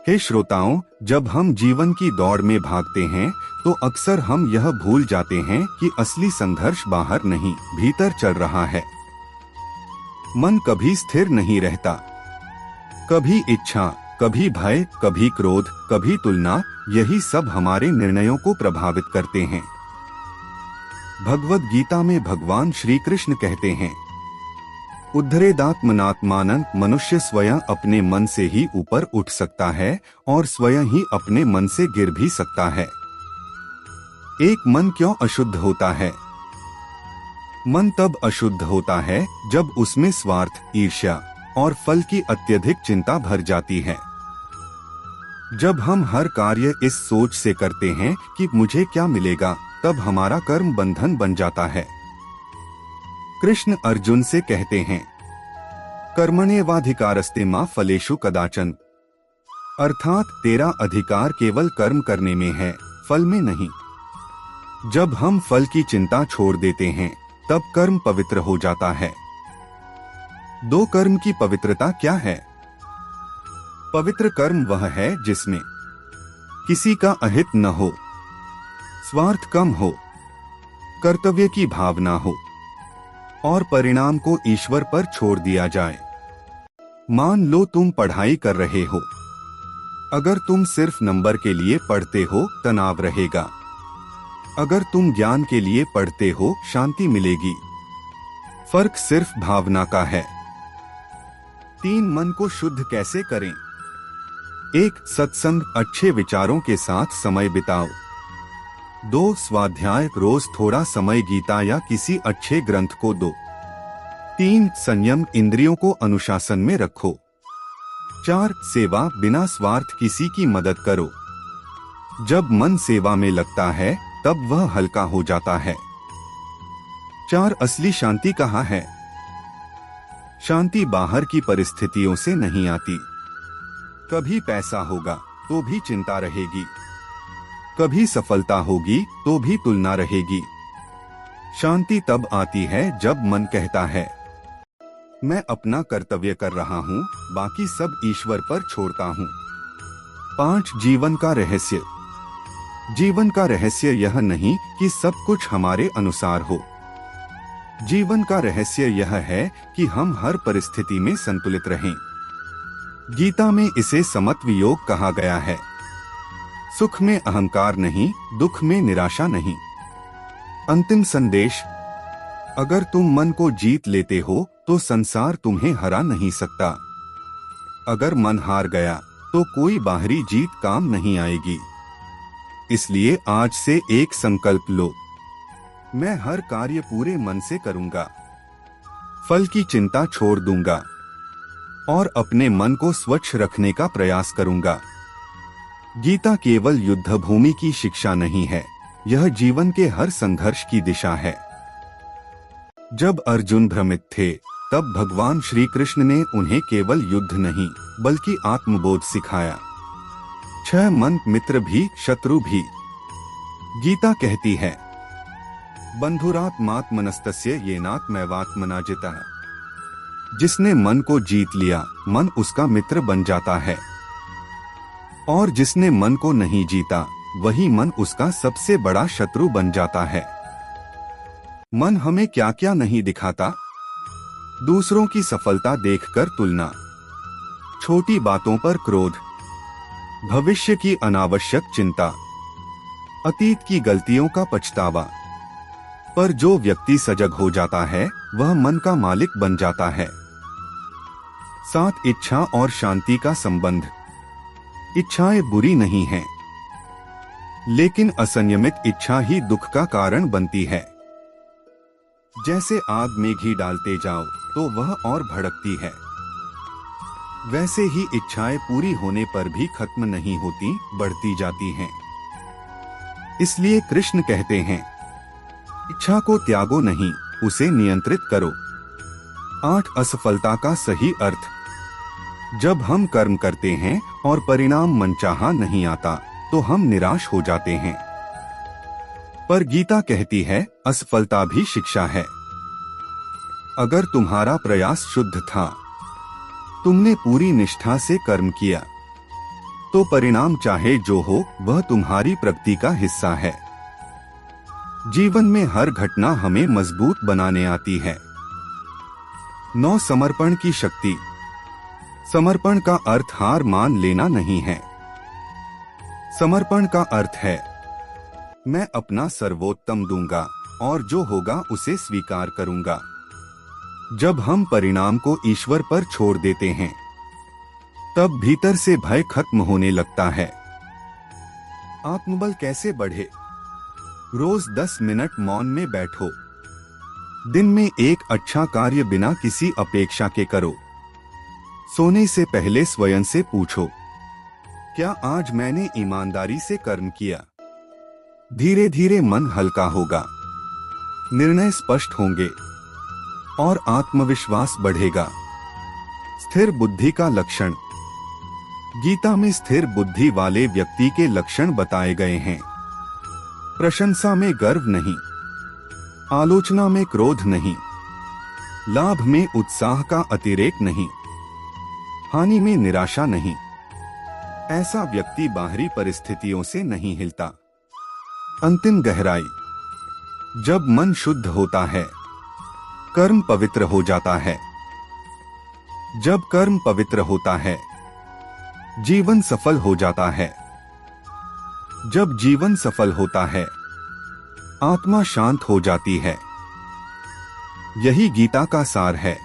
हे श्रोताओं, जब हम जीवन की दौड़ में भागते हैं तो अक्सर हम यह भूल जाते हैं कि असली संघर्ष बाहर नहीं, भीतर चल रहा है। मन कभी स्थिर नहीं रहता। कभी इच्छा, कभी भय, कभी क्रोध, कभी तुलना, यही सब हमारे निर्णयों को प्रभावित करते हैं। भगवद गीता में भगवान श्री कृष्ण कहते हैं, उद्धरेदात्मनात्मानं, मनुष्य स्वयं अपने मन से ही ऊपर उठ सकता है और स्वयं ही अपने मन से गिर भी सकता है। एक मन क्यों अशुद्ध होता है? मन तब अशुद्ध होता है जब उसमें स्वार्थ, ईर्ष्या और फल की अत्यधिक चिंता भर जाती है। जब हम हर कार्य इस सोच से करते हैं कि मुझे क्या मिलेगा, तब हमारा कर्म बंधन बन जाता है। कृष्ण अर्जुन से कहते हैं, कर्मण्येवाधिकारस्ते मा फलेषु कदाचन, अर्थात तेरा अधिकार केवल कर्म करने में है, फल में नहीं। जब हम फल की चिंता छोड़ देते हैं तब कर्म पवित्र हो जाता है। दो कर्म की पवित्रता क्या है? पवित्र कर्म वह है जिसमें किसी का अहित न हो, स्वार्थ कम हो, कर्तव्य की भावना हो और परिणाम को ईश्वर पर छोड़ दिया जाए। मान लो तुम पढ़ाई कर रहे हो। अगर तुम सिर्फ नंबर के लिए पढ़ते हो, तनाव रहेगा। अगर तुम ज्ञान के लिए पढ़ते हो, शांति मिलेगी। फर्क सिर्फ भावना का है। 3 मन को शुद्ध कैसे करें? 1 सत्संग, अच्छे विचारों के साथ समय बिताओ। 2 स्वाध्याय, रोज थोड़ा समय गीता या किसी अच्छे ग्रंथ को दो। 3 संयम, इंद्रियों को अनुशासन में रखो। 4 सेवा, बिना स्वार्थ किसी की मदद करो। जब मन सेवा में लगता है तब वह हल्का हो जाता है। 4 असली शांति कहाँ है? शांति बाहर की परिस्थितियों से नहीं आती। कभी पैसा होगा तो भी चिंता रहेगी, कभी सफलता होगी तो भी तुलना रहेगी। शांति तब आती है जब मन कहता है, मैं अपना कर्तव्य कर रहा हूँ, बाकी सब ईश्वर पर छोड़ता हूँ। 5 जीवन का रहस्य। जीवन का रहस्य यह नहीं कि सब कुछ हमारे अनुसार हो। जीवन का रहस्य यह है कि हम हर परिस्थिति में संतुलित रहें। गीता में इसे समत्व योग कहा गया है। सुख में अहंकार नहीं, दुख में निराशा नहीं। अंतिम संदेश, अगर तुम मन को जीत लेते हो तो संसार तुम्हें हरा नहीं सकता। अगर मन हार गया तो कोई बाहरी जीत काम नहीं आएगी। इसलिए आज से एक संकल्प लो, मैं हर कार्य पूरे मन से करूंगा, फल की चिंता छोड़ दूंगा और अपने मन को स्वच्छ रखने का प्रयास करूंगा। गीता केवल युद्ध भूमि की शिक्षा नहीं है, यह जीवन के हर संघर्ष की दिशा है। जब अर्जुन भ्रमित थे तब भगवान श्री कृष्ण ने उन्हें केवल युद्ध नहीं बल्कि आत्मबोध सिखाया। 6 मन, मित्र भी शत्रु भी। गीता कहती है, बंधुरात्मात्मनस्तस्य येनात्मैवात्मना जितः। जिसने मन को जीत लिया, मन उसका मित्र बन जाता है और जिसने मन को नहीं जीता, वही मन उसका सबसे बड़ा शत्रु बन जाता है। मन हमें क्या क्या नहीं दिखाता? दूसरों की सफलता देखकर तुलना, छोटी बातों पर क्रोध, भविष्य की अनावश्यक चिंता, अतीत की गलतियों का पछतावा। पर जो व्यक्ति सजग हो जाता है वह मन का मालिक बन जाता है। 7 इच्छा और शांति का संबंध। इच्छाएं बुरी नहीं हैं, लेकिन असंयमित इच्छा ही दुख का कारण बनती है। जैसे आग में घी डालते जाओ तो वह और भड़कती है, वैसे ही इच्छाएं पूरी होने पर भी खत्म नहीं होती, बढ़ती जाती हैं। इसलिए कृष्ण कहते हैं, इच्छा को त्यागो नहीं, उसे नियंत्रित करो। 8 असफलता का सही अर्थ। जब हम कर्म करते हैं और परिणाम मनचाहा नहीं आता तो हम निराश हो जाते हैं। पर गीता कहती है, असफलता भी शिक्षा है। अगर तुम्हारा प्रयास शुद्ध था, तुमने पूरी निष्ठा से कर्म किया, तो परिणाम चाहे जो हो वह तुम्हारी प्रगति का हिस्सा है। जीवन में हर घटना हमें मजबूत बनाने आती है। 9 समर्पण की शक्ति। समर्पण का अर्थ हार मान लेना नहीं है। समर्पण का अर्थ है मैं अपना सर्वोत्तम दूंगा और जो होगा उसे स्वीकार करूंगा। जब हम परिणाम को ईश्वर पर छोड़ देते हैं तब भीतर से भय खत्म होने लगता है। आत्मबल कैसे बढ़े? रोज 10 मिनट मौन में बैठो। दिन में एक अच्छा कार्य बिना किसी अपेक्षा के करो। सोने से पहले स्वयं से पूछो, क्या आज मैंने ईमानदारी से कर्म किया? धीरे धीरे मन हल्का होगा, निर्णय स्पष्ट होंगे और आत्मविश्वास बढ़ेगा। स्थिर बुद्धि का लक्षण। गीता में स्थिर बुद्धि वाले व्यक्ति के लक्षण बताए गए हैं। प्रशंसा में गर्व नहीं, आलोचना में क्रोध नहीं, लाभ में उत्साह का अतिरेक नहीं, हानि में निराशा नहीं। ऐसा व्यक्ति बाहरी परिस्थितियों से नहीं हिलता। अंतिम गहराई। जब मन शुद्ध होता है कर्म पवित्र हो जाता है। जब कर्म पवित्र होता है जीवन सफल हो जाता है। जब जीवन सफल होता है आत्मा शांत हो जाती है। यही गीता का सार है।